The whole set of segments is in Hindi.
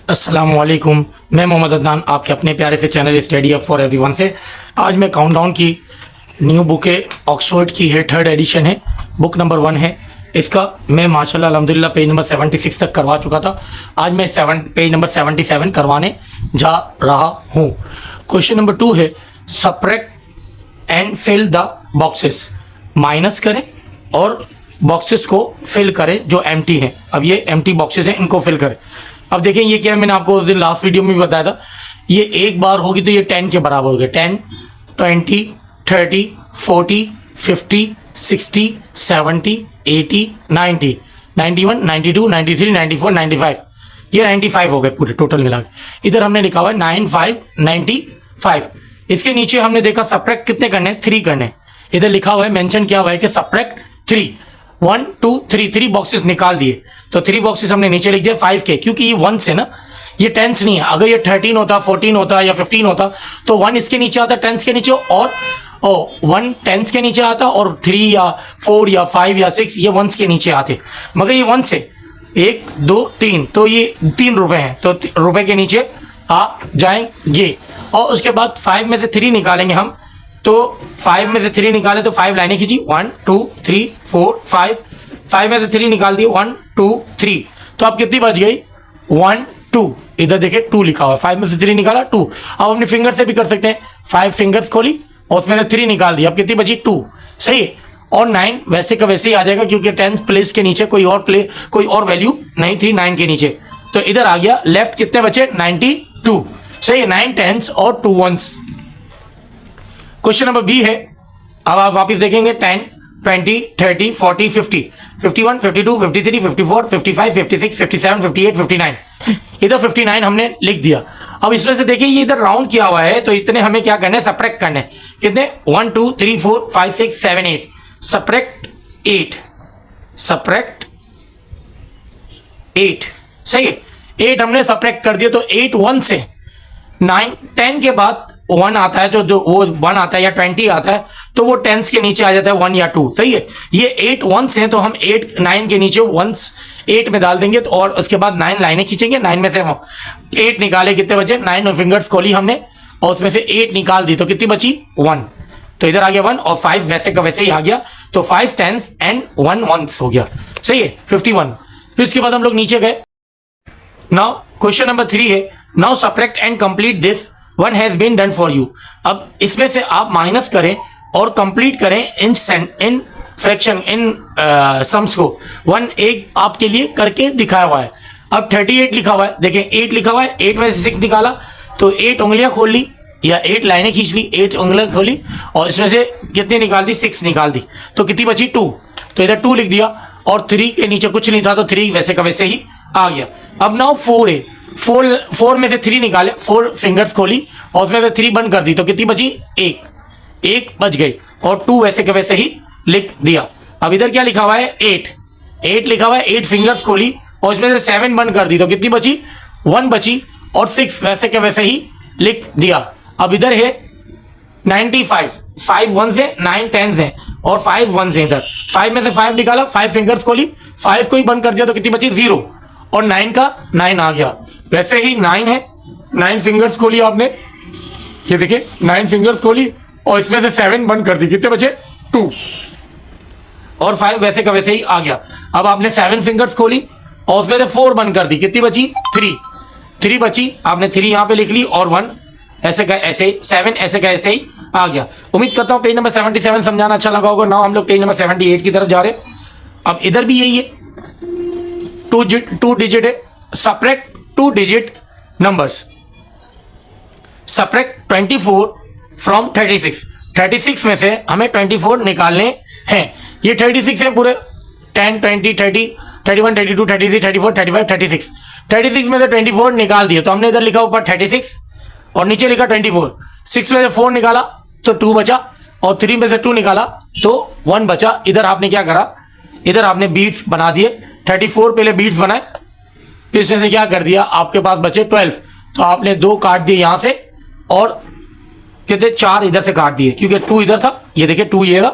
अस्सलामुअलैकुम, मैं मोहम्मद अदनान आपके अपने प्यारे से channel study up for everyone से आज मैं काउंटडाउन की न्यू बुक है, ऑक्सफोर्ड की है, 3rd एडिशन है, बुक नंबर 1 है। इसका मैं माशाल्लाह अल्हम्दुलिल्लाह पेज नंबर 76 तक करवा चुका था। आज मैं पेज नंबर 77 करवाने जा रहा हूँ। क्वेश्चन नंबर 2 है subtract and fill the boxes. Minus करें और बॉक्सेस को फिल करें जो एम्प्टी हैं। अब ये एम्प्टी बॉक्सेस हैं, इनको फिल करें। अब देखें ये क्या है, मैंने आपको उस दिन लास्ट वीडियो में भी बताया था, ये एक बार होगी तो ये 10 के बराबर हो गया। 10, 20, 30, 40, 50, 60, 70, 80, 90, 91, 92, 93, 94, 95, ये 95 हो गए पूरे टोटल मिला के। इधर हमने लिखा हुआ है 95, 95। इसके नीचे हमने देखा सब्ट्रैक्ट कितने करने हैं, 3 करने। इधर लिखा हुआ है, मेंशन किया हुआ है कि सब्ट्रैक्ट 3, 1 2 3 बॉक्सेस निकाल दिए। तो 3 बॉक्सेस हमने नीचे लिख दिया 5 के, क्योंकि ये 1 से ना, ये 10 नहीं है। अगर ये 13 होता, 14 होता या 15 होता तो 1 इसके नीचे आता, 10 के नीचे, और 1 10 के नीचे आता, और 3 या 4 या 5 या 6 ये 1 के नीचे आते। मगर ये 1 से 1 2 3, तो ये 3 रुपए हैं, तो रुपए के नीचे आ जाएंगे। और उसके बाद 5 में से 3 निकालेंगे हम, तो 5 में से 3 निकाले तो 5 लाइनें खींची, 1 2 3 4 5। 5 में से 3 निकाल दिए, 1 2 3। तो अब कितनी बच गई, 1 2। इधर देखिए 2 लिखा हुआ है, 5 में से 3 निकाला 2। अब अपने फिंगर से भी कर सकते हैं, 5 फिंगर्स खोली और उसमें से 3 निकाल दिया। अब कितनी बची, 2। सही है। और 9 वैसे का वैसे ही आ जाएगा, क्योंकि 10th प्लेस के नीचे कोई और वैल्यू नहीं थी 9 के नीचे। तो इधर आ गया, लेफ्ट कितने बचे, 92। सही है, 9 10s और 2 1s। क्वेश्चन नंबर बी है, अब आप वापस देखेंगे 10 20 30 40 50 51 52 53 54 55 56 57 58 59। इधर 59 हमने लिख दिया। अब इसमें से देखिए ये इधर राउंड किया हुआ है, तो इतने हमें क्या करना है, सब्ट्रैक्ट करना है। कितने, 1 2 3 4 5 6 7 8। Subtract 8, subtract 8। सही है, 8 हमने सब्ट्रैक्ट कर दिया। तो 8 1 से 9 10 के बाद 1 आता है, जो वो 1 आता है या 20 आता है, तो वो 10s के नीचे आ जाता है, 1 या 2। सही है। ये 8 1s हैं, तो हम 8 9 के नीचे 1s 8 में डाल देंगे। तो और उसके बाद 9 लाइनें खींचेंगे, 9 में से हम 8 निकाले, कितने बचे, 9 फिंगर्स खोली हमने और उसमें से 8 निकाल दी, तो कितनी बची, 1। तो इधर आ गया 1 और 5 वैसे का वैसे ही आ गया। तो 5 10s एंड 1 1s हो गया। सही है, 51। फिर इसके बाद हम लोग नीचे गए। नाउ क्वेश्चन नंबर 3 है, now subtract and complete this, one has been done for you. अब इसमें से आप माइनस करें और कंप्लीट करें इन फ्रैक्शन, इन सम्स को। 1 एक आपके लिए करके दिखाया हुआ है। अब 38 लिखा हुआ है, देखें 8 लिखा हुआ है, 8 में से 6 निकाला, तो 8 उंगलियां खोल ली या 8 लाइनें खींच ली, 8 उंगलियां खोली और इसमें से कितनी निकाल दी, 6 निकाल दी। तो कितनी बची, 2। तो इधर 2 लिख दिया और 3 के नीचे कुछ नहीं था, तो 3 वैसे का वैसे ही आ गया। अब नाउ 4 है, 4 में से 3 निकाले, 4 फिंगर्स खोली और उसमें से 3 बंद कर दी, तो कितनी बची, 1 बच गई। और 2 वैसे के वैसे ही लिख दिया। अब इधर क्या लिखा हुआ है, 8 लिखा हुआ है, 8 फिंगर्स खोली और उसमें से 7 बंद कर दी, तो कितनी बची, 1 बची। और 6 वैसे के वैसे ही लिख दिया। अब इधर है 95, 5 1s है, 9 10s है और 5 1s है। इधर 5 में से 5 निकाला, 5 फिंगर्स खोली, 5 को ही बंद कर दिया, तो कितनी बची, 0। और 9 का 9 आ गया। वैसे ही 9 है, 9 फिंगर्स खोली आपने, ये देखिए 9 फिंगर्स खोली और इसमें से 7 बंद कर दी, कितने बचे, 2। और 5 वैसे का वैसे ही आ गया। अब आपने 7 फिंगर्स खोली और उसमें से 4 बंद कर दी, कितनी बची, 3 बची। आपने 3 यहाँ पे लिख ली और 1 ऐसे का ऐसे, 7 ऐसे का ऐसे ही आ गया। उम्मीद करता हूँ पेज नंबर 77 समझाना अच्छा लगा होगा। नाउ हम लोग पेज नंबर 78 की तरफ जा रहे हैं। अब इधर भी यही है, 2 डिजिट है, subtract 2 digit numbers. Subtract 24 from 36। 36 में से हमें 24 निकालने हैं। ये 36 है पूरे, 10 20 30 31 32 33 34 35 36। 36 में से 24 निकाल दिए, तो हमने इधर लिखा ऊपर 36 और नीचे लिखा 24। 6 में से 4 निकाला तो 2 बचा और 3 में से 2 निकाला तो 1 बचा। इधर आपने क्या करा, इधर आपने बीट्स बना दिए। 34 पहले बीट्स बनाए, फिर इसमें से क्या कर दिया, आपके पास बचे 12, तो आपने 2 काट दिए यहाँ से और कितने, 4 इधर से काट दिए, क्योंकि 2 इधर था। ये देखिए 2 ये रहा,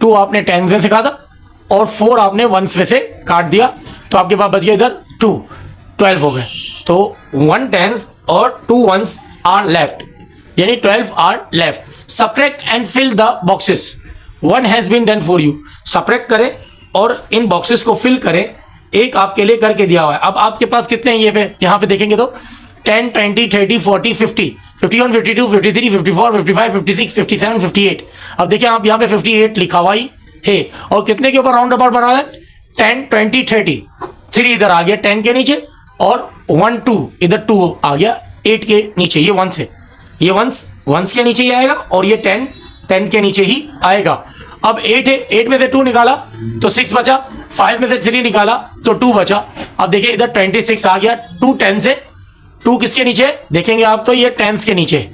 2 आपने 10 में से काटा और 4 आपने 1s में से काट दिया, तो आपके पास बच गया इधर 2, 12 हो गए। तो 1 टेंस और 2 वंस आर लेफ्ट, यानी 12 are left. Subtract and fill the boxes, 1 has been done for you. Subtract करें और इन बॉक्सेस को फिल करें, एक आपके लिए करके दिया हुआ है। अब आपके पास कितने हैं, ये पे यहाँ पे देखेंगे तो 10, 20, 30, 40, 50, 51, 52, 53, 54, 55, 56, 57, 58। अब देखिए आप यहाँ पे 58 लिखा हुआ ही है, और कितने के ऊपर राउंड अबाउट बना है, 10, 20, 30, 3 इधर आ गया 10 के नीचे, और 1, 2 इधर 2 आ गया 8 के नीचे। ये 1 है, ये वंस के नीचे ही आएगा, और ये 10 के नीचे ही आएगा। अब 8 है, 8 में से 2 निकाला तो 6 बचा, 5 में से 3 निकाला तो 2 बचा। अब देखिए इधर 26 आ गया, 2 10 से, 2 किसके नीचे देखेंगे आप तो ये 10 के नीचे,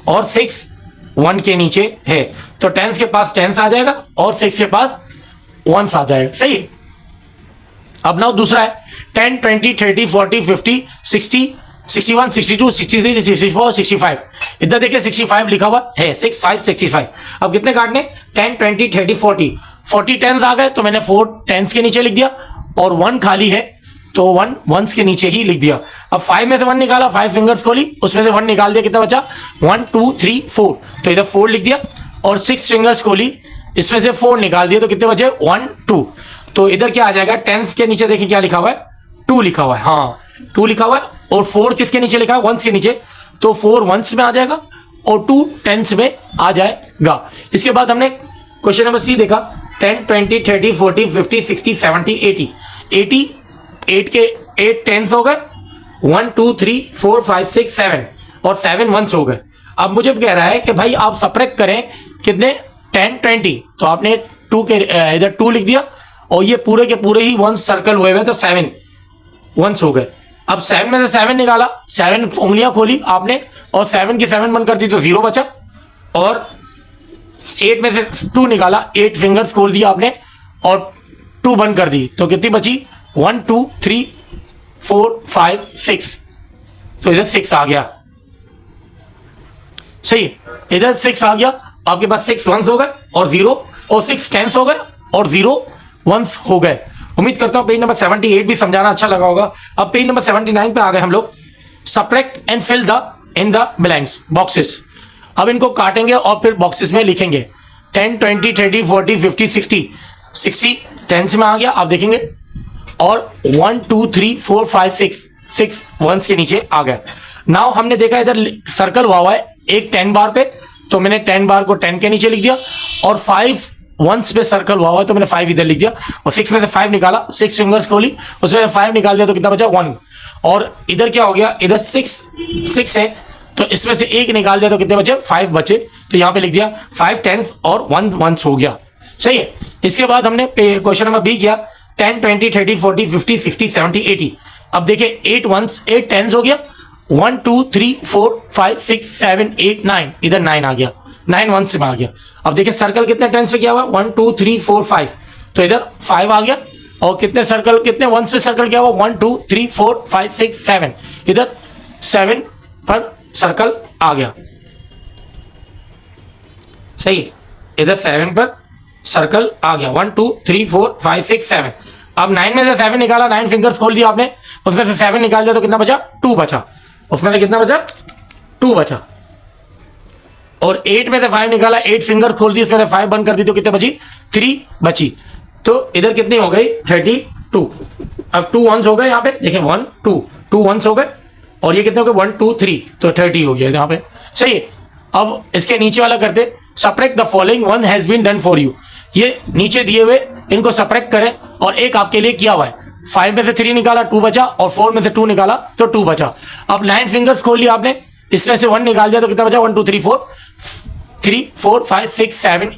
और 6 1 के नीचे है, तो 10 के पास 10 आ जाएगा और 6 के पास 1 आ जाएगा। सही। अब नाउ दूसरा है 10, 20, 30, 40, 50, 60, 61, 62, 63, 64, 65। इधर देखिए 65 लिखा हुआ है, 65, 65। अब कितने काटने, 10, 20, 30, 40 टेंस आ गए, तो मैंने 4 टेंस के नीचे लिख दिया, और 1 खाली है तो 1 वंस के नीचे ही लिख दिया। अब 5 में से 1 निकाला, 5 फिंगर्स खोली, उसमें से 1 निकाल दिया, कितना बचा, 1, 2, 3, 4, तो इधर 4 लिख दिया, और 6 फिंगर्स खोली, इसमें से 4 निकाल दिया, तो कितने बचे, 1, 2। तो इधर क्या आ जाएगा, टेंस के नीचे देखिए क्या लिखा हुआ है, 2 लिखा हुआ है, हाँ 2 लिखा हुआ है, और 4 किसके नीचे लिखा है, वंस के नीचे, तो 4 वंस में आ जाएगा और 2 टेंस में आ जाएगा। इसके बाद हमने क्वेश्चन नंबर सी देखा, 10, 20, 30, 40, 50, 60, 70, 80, 8 के 8 टेंस हो गए, 1, 2, 3, 4, 5, 6, 7, और 7 वंस हो गए। अब मुझे कह रहा है कि भाई आप सब्ट्रैक्ट करें कितने, 10, 20, तो आपने 2 के इधर 2 लिख दिया, और ये पूरे के पूरे ही वंस सर्कल हुए हुए, तो 7 वंस हो गए। अब 7 में से 7 निकाला, 7 उंगलियां खोली आपने, और 7 की 7 बंद कर दी, तो 0 बचा, और 8 में से 2 निकाला, 8 फिंगर्स खोल दिया आपने, और 2 बंद कर दी, तो कितनी बची, 1, 2, 3, 4, 5, 6, तो इधर 6 आ गया। सही, इधर 6 आ गया, आपके पास 6 वंस हो गए और 0, और 6 टेंस हो गए और 0 वंस हो गए। उम्मीद करता हूं पेज नंबर 78 भी समझाना अच्छा लगा होगा। अब पेज नंबर 79 पे आ गए हम लोग। Subtract and fill the in the blanks boxes. अब इनको काटेंगे और फिर बॉक्सेस में लिखेंगे। 10, 20, 30, 40, 50, 60, 60 टेंस में आ गया, आप देखेंगे, और 1, 2, 3, 4, 5, 6 वंस के नीचे आ गया। नाउ हमने देखा इधर सर्कल हुआ है एक 10 बार पे, तो मैंने 10 बार को 10 के नीचे लिख दिया, और 5 वंस पे सर्कल हुआ है, तो मैंने 5 इधर लिख दिया, और 6 में से 5 निकाला, 6 फिंगर्स खोली, उसमें से 5 निकाल दिया, तो कितना बचा, 1। और इधर क्या हो गया, इधर 6 है, तो इसमें से 1 निकाल दिया, तो कितने बचे, 5 बचे, तो यहाँ पे लिख दिया 5 टेंस और 1 वंस हो गया। सही है। इसके बाद हमने क्वेश्चन नंबर बी किया, 10, 20, 30, 40, 50, 60, 70, 80। अब देखिए 8 वंस 8 टेंस हो गया, 1, 2, 3, 4, 5, 6, 7, 8, 9, इधर 9 आ गया, 9 वंस में आ गया। अब देखिए सर्कल कितने टेंस पे किया हुआ, 1, 2, 3, 4, 5, तो इधर 5 आ गया, और कितने सर्कल कितने वंस पे सर्कल किया हुआ, 1, 2, 3, 4, 5, 6, 7, इधर 7 पर सर्कल आ गया। सही, इधर 7 पर सर्कल आ गया, 1, 2, 3, 4, 5, 6, 7। अब 9 में से 7 निकाला, 9 फिंगर्स खोल दिया आपने, उसमें से 7 निकाल दिया, तो कितना बचा, 2 बचा, उसमें से कितना बचा, 2 बचा। और 8 में से 5 निकाला, 8 फिंगर्स खोल दी, उसमें से 5 बंद कर दी, तो कितने बची, 3 बची। तो इधर कितनी हो गई, 32। अब 2 वंस हो गए यहाँ पे, देखिए 1, 2 वंस हो गए, और ये कितने हो गए, 1, 2, 3, तो 30 हो गया यहाँ पे। सही है। अब इसके नीचे वाला करते, subtract the following, 1 has been done for you. ये नीचे दिए हुए इनको सब्ट्रैक्ट करें, और एक आपके लिए किया हुआ है। 5 में से 3 निकाला, 2 बचा, और 4 में से 2 निकाला, तो 2 बचा। अब 9 फिंगर्स खोल लिया आपने, इसमें से 1 निकाल दिया, तो कितना बचा, 1, 2, 3, 4, 5, 6, 7,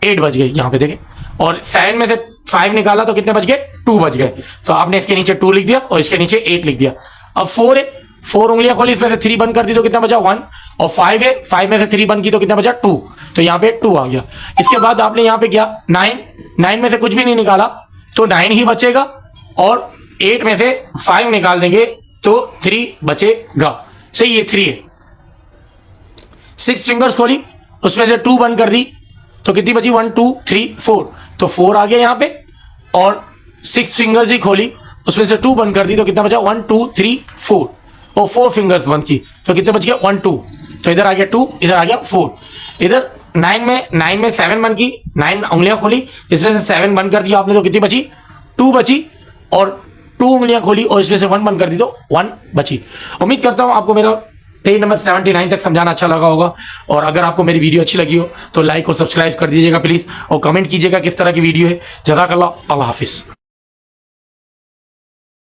8 बच गए यहाँ पे देखें। और 7 में से 5 निकाला, तो कितने बच गए, 2 बच गए। तो आपने इसके नीचे 2 लिख दिया, और इसके नीचे 8 लिख दिया। अब 4 है, 4 उंगलियां खोली, इसमें से 3 बंद कर दी, तो कितना बचा, 1। और 5 है, 5 में से 3 बंद की, तो कितना बचा, 2, तो यहाँ पे 2 आ गया। इसके बाद आपने यहाँ पे किया 9 में से कुछ भी नहीं निकाला, तो 9 ही बचेगा, और 8 में से 5 निकाल देंगे, तो 3 बचेगा। सही, ये 3 है। 6 फिंगर्स खोली, उसमें से 2 बंद कर दी, तो कितनी बची, 1, 2, 3, 4, तो 4 आ गया यहाँ पे। और 6 फिंगर्स ही खोली, उसमें से 2 बंद कर दी तो कितना बचा 1 2 3 4 और 4 फिंगर्स बंद की तो कितने बच गया 1 2। तो इधर आ गया 2, इधर आ गया 4। इधर 9 में 7 बंद की, 9 उंगलियां खोली, इसमें से 7 बंद कर दिया आपने तो कितनी बची 2 बची, और 2 उंगलियां खोली और इसमें से 1 बंद कर दी तो 1 बची। उम्मीद करता हूं आपको मेरा पेज नंबर 79 तक समझाना अच्छा लगा होगा। और अगर आपको मेरी वीडियो अच्छी लगी हो तो लाइक और सब्सक्राइब कर दीजिएगा प्लीज़, और कमेंट कीजिएगा किस तरह की वीडियो है। जज़ाकल्लाह, अल्लाह हाफिज़।